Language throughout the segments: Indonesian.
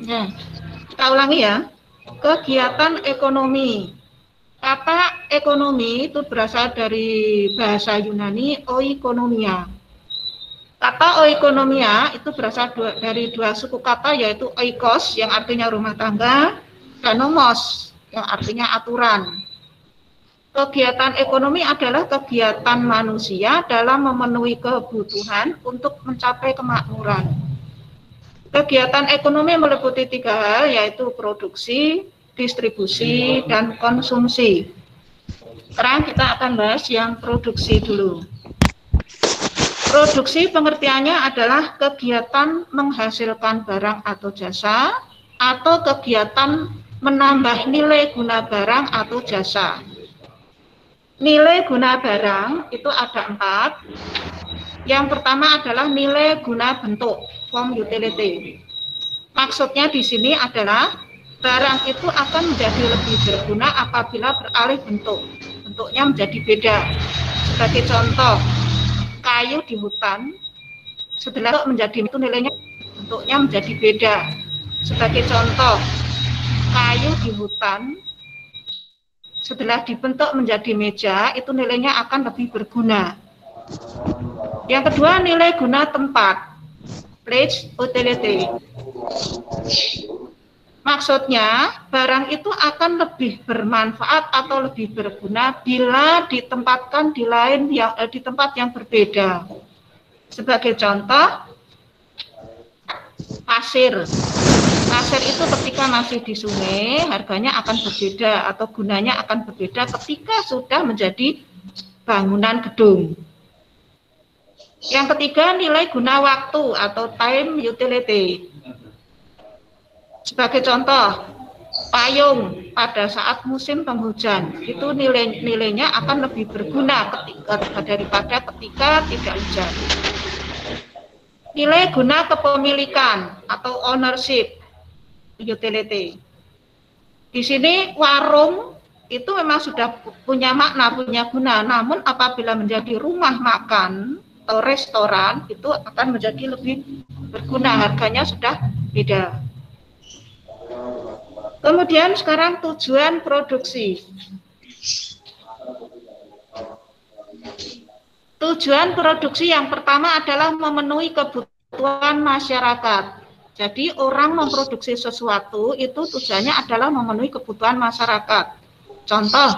Ya, kita ulangi ya. Kegiatan ekonomi. Kata ekonomi itu berasal dari bahasa Yunani oikonomia. Kata oikonomia itu berasal dari dua suku kata, yaitu oikos yang artinya rumah tangga dan nomos yang artinya aturan. Kegiatan ekonomi adalah kegiatan manusia dalam memenuhi kebutuhan untuk mencapai kemakmuran. Kegiatan ekonomi meliputi 3 hal, yaitu produksi, distribusi, dan konsumsi. Sekarang kita akan bahas yang produksi dulu. Produksi pengertiannya adalah kegiatan menghasilkan barang atau jasa, atau kegiatan menambah nilai guna barang atau jasa. Nilai guna barang itu ada 4. Yang pertama adalah nilai guna bentuk, form utility. Maksudnya di sini adalah barang itu akan menjadi lebih berguna apabila beralih bentuk. Bentuknya menjadi beda. Sebagai contoh, kayu di hutan setelah menjadi itu nilainya bentuknya menjadi beda. Sebagai contoh, kayu di hutan setelah dibentuk menjadi meja itu nilainya akan lebih berguna. Yang kedua, nilai guna tempat, place utility. Maksudnya barang itu akan lebih bermanfaat atau lebih berguna bila ditempatkan di tempat yang berbeda. Sebagai contoh, pasir. Pasir itu ketika masih di sungai harganya akan berbeda atau gunanya akan berbeda ketika sudah menjadi bangunan gedung. Yang ketiga, nilai guna waktu atau time utility. Sebagai contoh, payung pada saat musim penghujan itu nilainya akan lebih berguna daripada ketika tidak hujan. Nilai guna kepemilikan atau ownership utility. Di sini warung itu memang sudah punya makna, punya guna. Namun apabila menjadi rumah makan atau restoran itu akan menjadi lebih berguna, harganya sudah beda. Kemudian sekarang tujuan produksi. Tujuan produksi yang pertama adalah memenuhi kebutuhan masyarakat. Jadi orang memproduksi sesuatu itu tujuannya adalah memenuhi kebutuhan masyarakat. Contoh,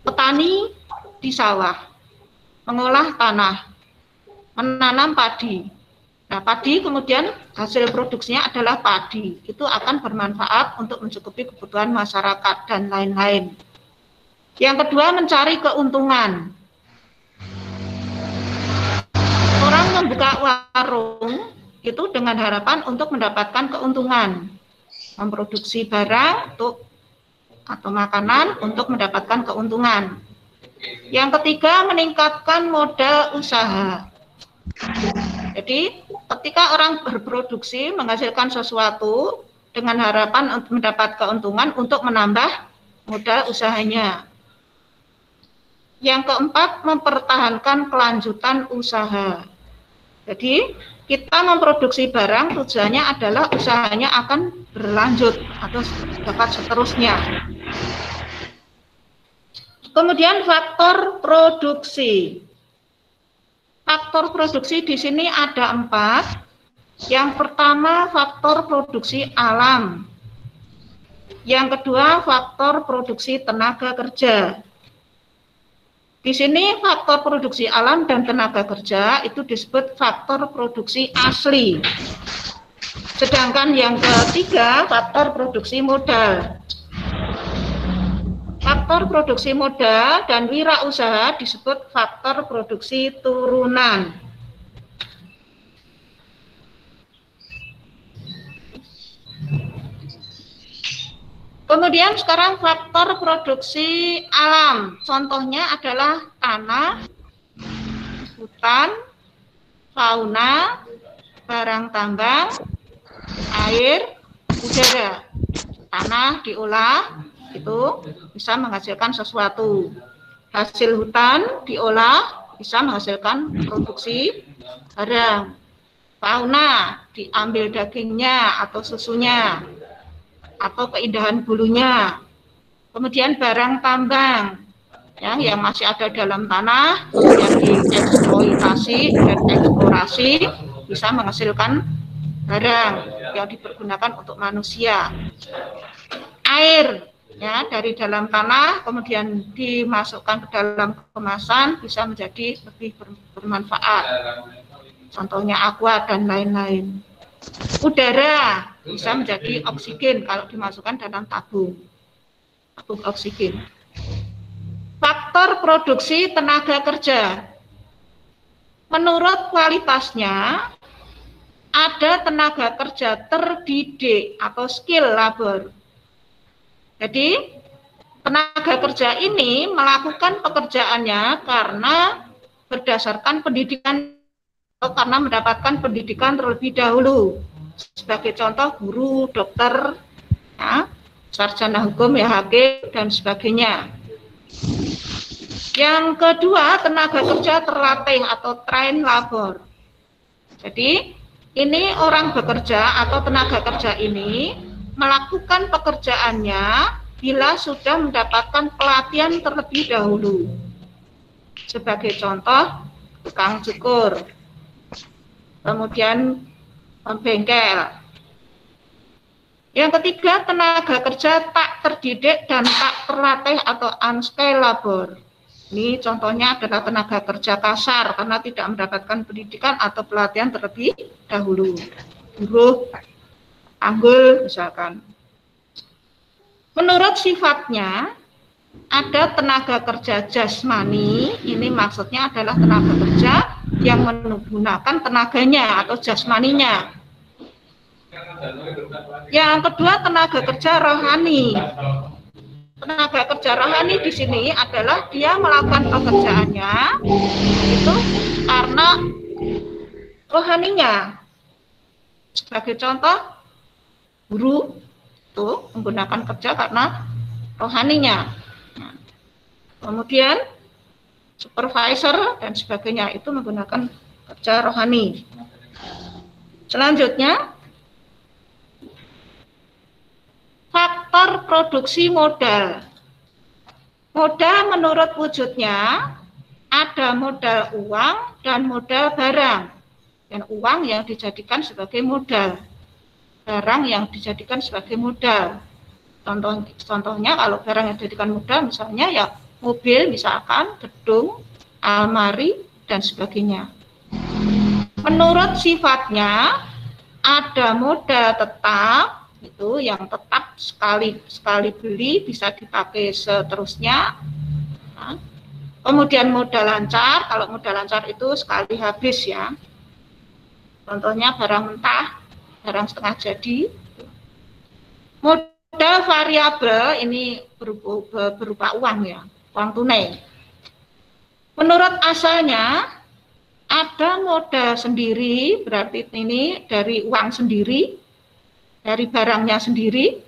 petani di sawah, mengolah tanah, menanam padi. Nah, padi kemudian hasil produksinya adalah padi. Itu akan bermanfaat untuk mencukupi kebutuhan masyarakat dan lain-lain. Yang kedua, mencari keuntungan. Orang membuka warung itu dengan harapan untuk mendapatkan keuntungan, memproduksi barang atau makanan untuk mendapatkan keuntungan. Yang ketiga, meningkatkan modal usaha. Jadi ketika orang berproduksi menghasilkan sesuatu dengan harapan untuk mendapat keuntungan untuk menambah modal usahanya. Yang keempat, mempertahankan kelanjutan usaha. Jadi kita memproduksi barang tujuannya adalah usahanya akan berlanjut atau dapat seterusnya. Kemudian faktor produksi. Faktor produksi di sini ada 4. Yang pertama faktor produksi alam. Yang kedua faktor produksi tenaga kerja. Di sini faktor produksi alam dan tenaga kerja itu disebut faktor produksi asli. Sedangkan yang ketiga faktor produksi modal. Faktor produksi modal dan wirausaha disebut faktor produksi turunan. Kemudian sekarang faktor produksi alam. Contohnya adalah tanah, hutan, fauna, barang tambang, air, udara. Tanah diolah itu bisa menghasilkan sesuatu. Hasil hutan diolah bisa menghasilkan produksi barang. fauna, diambil dagingnya atau susunya, atau keindahan bulunya. Kemudian barang tambang, ya, yang masih ada dalam tanah, yang dieksploitasi dan eksplorasi, bisa menghasilkan barang yang dipergunakan untuk manusia. Air, ya, dari dalam tanah kemudian dimasukkan ke dalam kemasan bisa menjadi lebih bermanfaat. Contohnya aqua dan lain-lain. Udara bisa menjadi oksigen kalau dimasukkan dalam tabung oksigen. Faktor produksi tenaga kerja. Menurut kualitasnya, ada tenaga kerja terdidik atau skill labor. Jadi, tenaga kerja ini melakukan pekerjaannya karena berdasarkan pendidikan atau karena mendapatkan pendidikan terlebih dahulu. Sebagai contoh, guru, dokter, ya, sarjana hukum, ya, hakim, dan sebagainya. Yang kedua, tenaga kerja terlatih atau train labor. Jadi, ini orang bekerja atau tenaga kerja ini melakukan pekerjaannya bila sudah mendapatkan pelatihan terlebih dahulu. Sebagai contoh, tukang cukur, kemudian bengkel. Yang ketiga, tenaga kerja tak terdidik dan tak terlatih atau unskilled labor. Ini contohnya adalah tenaga kerja kasar karena tidak mendapatkan pendidikan atau pelatihan terlebih dahulu. Buruh, anggul misalkan. Menurut sifatnya, ada tenaga kerja jasmani, ini maksudnya adalah tenaga kerja yang menggunakan tenaganya atau jasmaninya. Yang kedua, tenaga kerja rohani. Tenaga kerja rohani di sini adalah dia melakukan pekerjaannya itu karena rohaninya. Sebagai contoh, guru itu menggunakan kerja karena rohaninya. Kemudian supervisor dan sebagainya itu menggunakan kerja rohani. Selanjutnya, faktor produksi modal. Modal menurut wujudnya ada modal uang dan modal barang. Dan uang yang dijadikan sebagai modal, barang yang dijadikan sebagai modal. Contohnya kalau barang yang dijadikan modal misalnya ya mobil misalkan, gedung, almari, dan sebagainya. Menurut sifatnya, ada modal tetap, itu yang tetap sekali beli bisa dipakai seterusnya. Nah, kemudian modal lancar, kalau modal lancar itu sekali habis ya. Contohnya barang mentah, barang setengah jadi. Modal variabel ini berupa uang ya, uang tunai. Menurut asalnya ada modal sendiri, berarti ini dari uang sendiri, dari barangnya sendiri,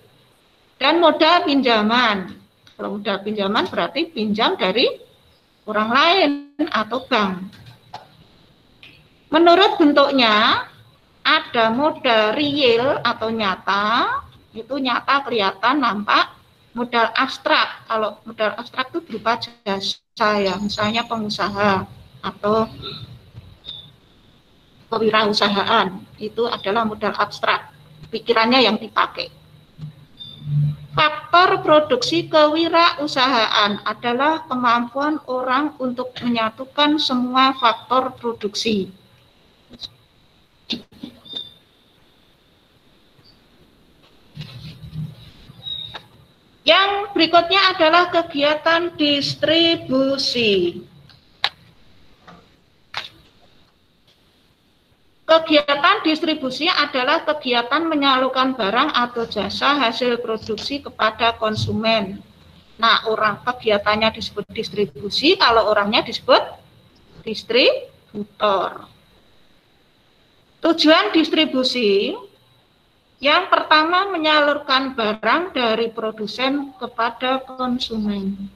dan modal pinjaman. Kalau modal pinjaman berarti pinjam dari orang lain atau bank. Menurut bentuknya ada modal real atau nyata, itu nyata kelihatan nampak. Modal abstrak, kalau modal abstrak itu berupa jasa ya, misalnya pengusaha atau kewirausahaan, itu adalah modal abstrak, pikirannya yang dipakai. Faktor produksi kewirausahaan adalah kemampuan orang untuk menyatukan semua faktor produksi. Yang berikutnya adalah kegiatan distribusi. Kegiatan distribusi adalah kegiatan menyalurkan barang atau jasa hasil produksi kepada konsumen. Nah, kegiatannya disebut distribusi, kalau orangnya disebut distributor. Tujuan distribusi yang pertama menyalurkan barang dari produsen kepada konsumen.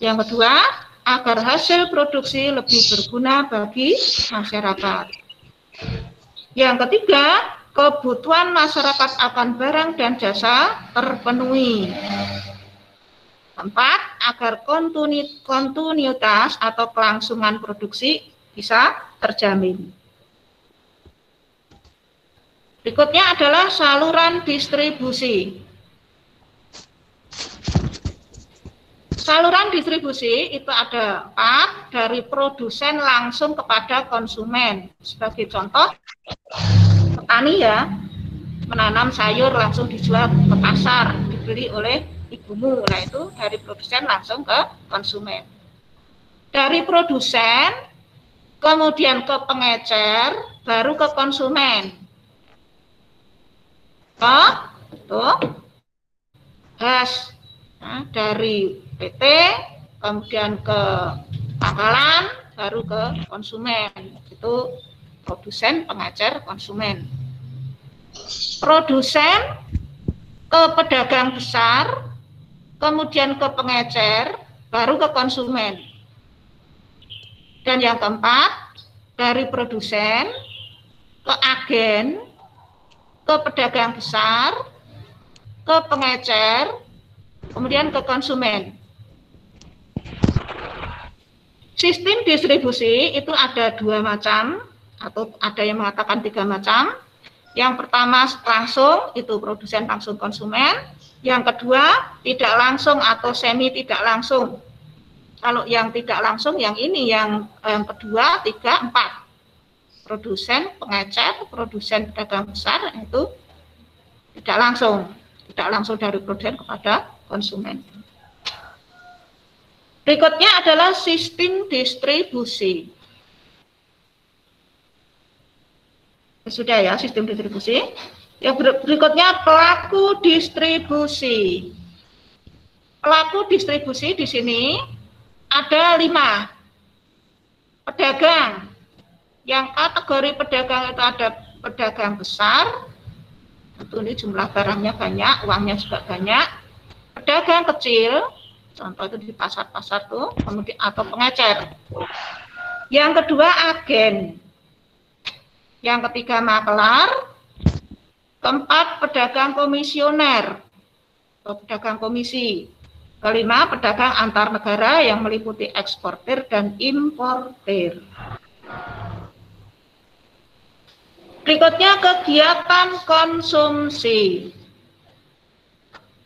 Yang kedua, agar hasil produksi lebih berguna bagi masyarakat. Yang ketiga, kebutuhan masyarakat akan barang dan jasa terpenuhi. Keempat, agar kontinuitas atau kelangsungan produksi bisa terjamin. Berikutnya adalah saluran distribusi. Saluran distribusi itu ada 4, dari produsen langsung kepada konsumen. Sebagai contoh, petani ya, menanam sayur langsung dijual ke pasar, dibeli oleh ibumu. Nah itu dari produsen langsung ke konsumen. Dari produsen, kemudian ke pengecer, baru ke konsumen. Itu gas. Nah, dari PT, kemudian ke pangkalan, baru ke konsumen. Itu produsen, pengecer, konsumen. Produsen ke pedagang besar, kemudian ke pengecer, baru ke konsumen. Dan yang keempat, dari produsen ke agen, ke pedagang besar, ke pengecer, kemudian ke konsumen. Sistem distribusi itu ada 2 macam, atau ada yang mengatakan 3 macam. Yang pertama langsung, itu produsen langsung konsumen. Yang kedua tidak langsung atau semi tidak langsung. Kalau yang tidak langsung, yang ini, yang kedua, 3, 4. Produsen, pengecer, produsen pedagang besar, itu tidak langsung dari produsen kepada konsumen. Berikutnya adalah sistem distribusi. Sudah ya, sistem distribusi. Yang berikutnya pelaku distribusi. Pelaku distribusi di sini ada 5. Pedagang. Yang kategori pedagang itu ada pedagang besar. Tentu ini jumlah barangnya banyak, uangnya juga banyak. Pedagang kecil, contoh itu di pasar-pasar tuh, kemudian atau pengecer. Yang kedua agen. Yang ketiga makelar. Keempat pedagang komisioner atau pedagang komisi. Kelima pedagang antar negara yang meliputi eksportir dan importir. Berikutnya kegiatan konsumsi.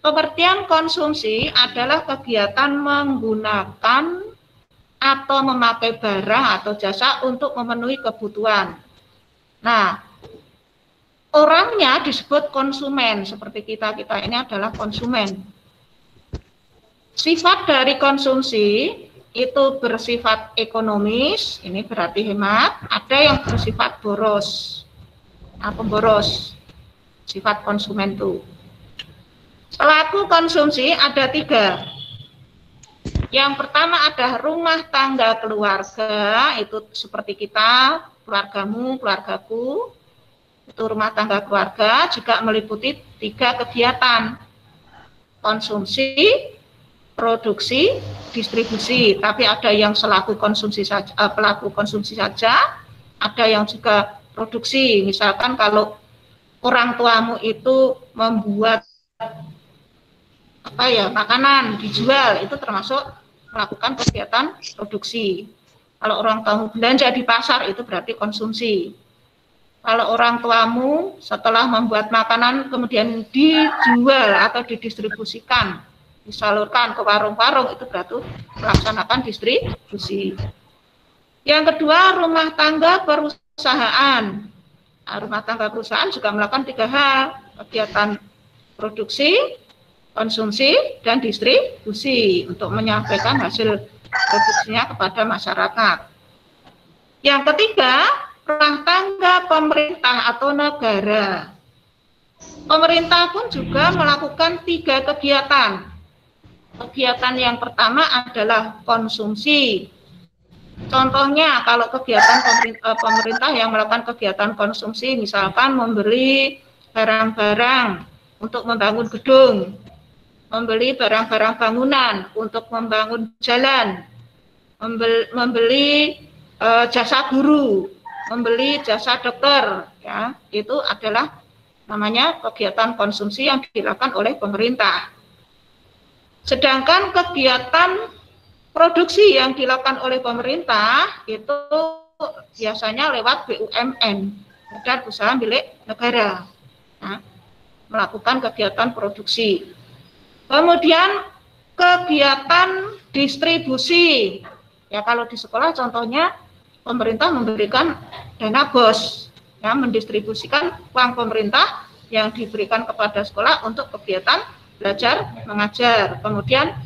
Pengertian konsumsi adalah kegiatan menggunakan atau memakai barang atau jasa untuk memenuhi kebutuhan. Nah, orangnya disebut konsumen, seperti kita ini adalah konsumen. Sifat dari konsumsi itu bersifat ekonomis, ini berarti hemat. Ada yang bersifat boros. Nah, pemboros, sifat konsumen itu. Pelaku konsumsi ada 3. Yang pertama ada rumah tangga keluarga, itu seperti kita, keluargamu, keluargaku. Itu rumah tangga keluarga juga meliputi 3 kegiatan. Konsumsi, produksi, distribusi. Tapi ada yang selaku konsumsi saja, pelaku konsumsi saja, ada yang juga produksi. Misalkan kalau orang tuamu itu membuat makanan dijual, itu termasuk melakukan kegiatan produksi. Kalau orang tuamu belanja di pasar, itu berarti konsumsi. Kalau orang tuamu setelah membuat makanan kemudian dijual atau didistribusikan, disalurkan ke warung-warung, itu berarti melaksanakan distribusi. Yang kedua, rumah tangga perusahaan. Nah, rumah tangga perusahaan juga melakukan 3 hal, kegiatan produksi, konsumsi, dan distribusi untuk menyampaikan hasil produksinya kepada masyarakat. Yang ketiga, rumah tangga pemerintah atau negara. Pemerintah pun juga melakukan 3 kegiatan. Kegiatan yang pertama adalah konsumsi. Contohnya kalau kegiatan pemerintah yang melakukan kegiatan konsumsi, misalkan membeli barang-barang untuk membangun gedung, membeli barang-barang bangunan untuk membangun jalan, membeli jasa guru, membeli jasa dokter, ya, itu adalah namanya kegiatan konsumsi yang dilakukan oleh pemerintah. Sedangkan kegiatan produksi yang dilakukan oleh pemerintah itu biasanya lewat BUMN, badan usaha milik negara, nah, melakukan kegiatan produksi. Kemudian kegiatan distribusi, ya kalau di sekolah contohnya pemerintah memberikan dana BOS, ya, mendistribusikan uang pemerintah yang diberikan kepada sekolah untuk kegiatan belajar mengajar. Kemudian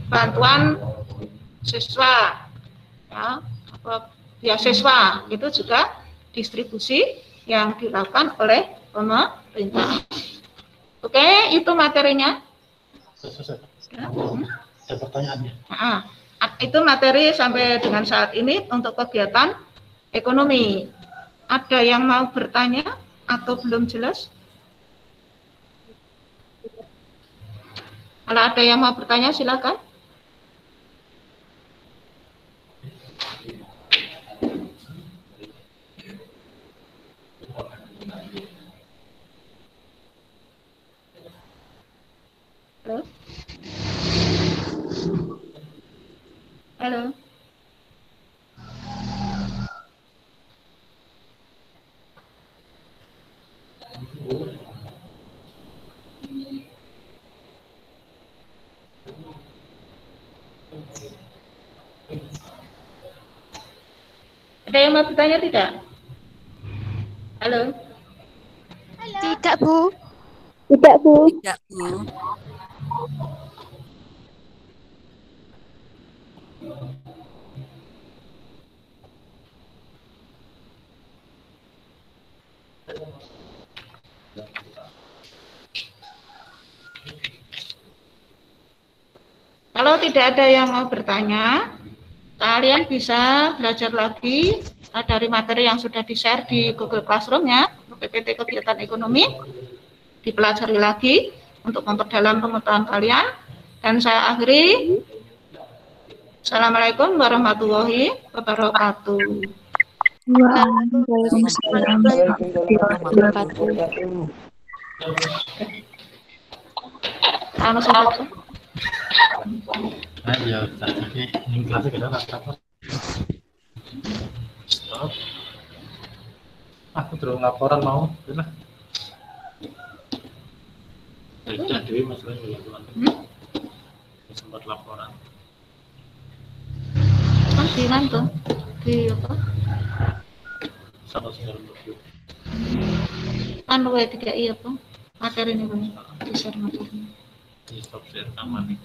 bantuan siswa, ya, beasiswa, itu juga distribusi yang dilakukan oleh pemerintah. Oke, itu materinya. Ada pertanyaannya. Nah, itu materi sampai dengan saat ini untuk kegiatan ekonomi. Ada yang mau bertanya atau belum jelas? Kalau ada yang mau bertanya silakan. Halo? Halo? Ada yang mau bertanya tidak? Halo? Tidak, Bu. Tidak, Bu. Tidak, Bu. Kalau tidak ada yang mau bertanya, kalian bisa belajar lagi dari materi yang sudah di-share di Google Classroom, ya, PPT kegiatan ekonomi, dipelajari lagi untuk memperdalam pengetahuan kalian. Dan saya akhiri. Assalamualaikum warahmatullahi wabarakatuh. Waalaikumsalam warahmatullahi wabarakatuh. Anu saja. Ya, ini kelasnya kita apa? Stop. Aku terus laporan mau, benar? Tidak dewi masalahnya sempat laporan. Di mana tuh? Di apa? Sama sekarang berdua. Anu W3I apa? Materi ini, di share materi. Di stop share aman nih.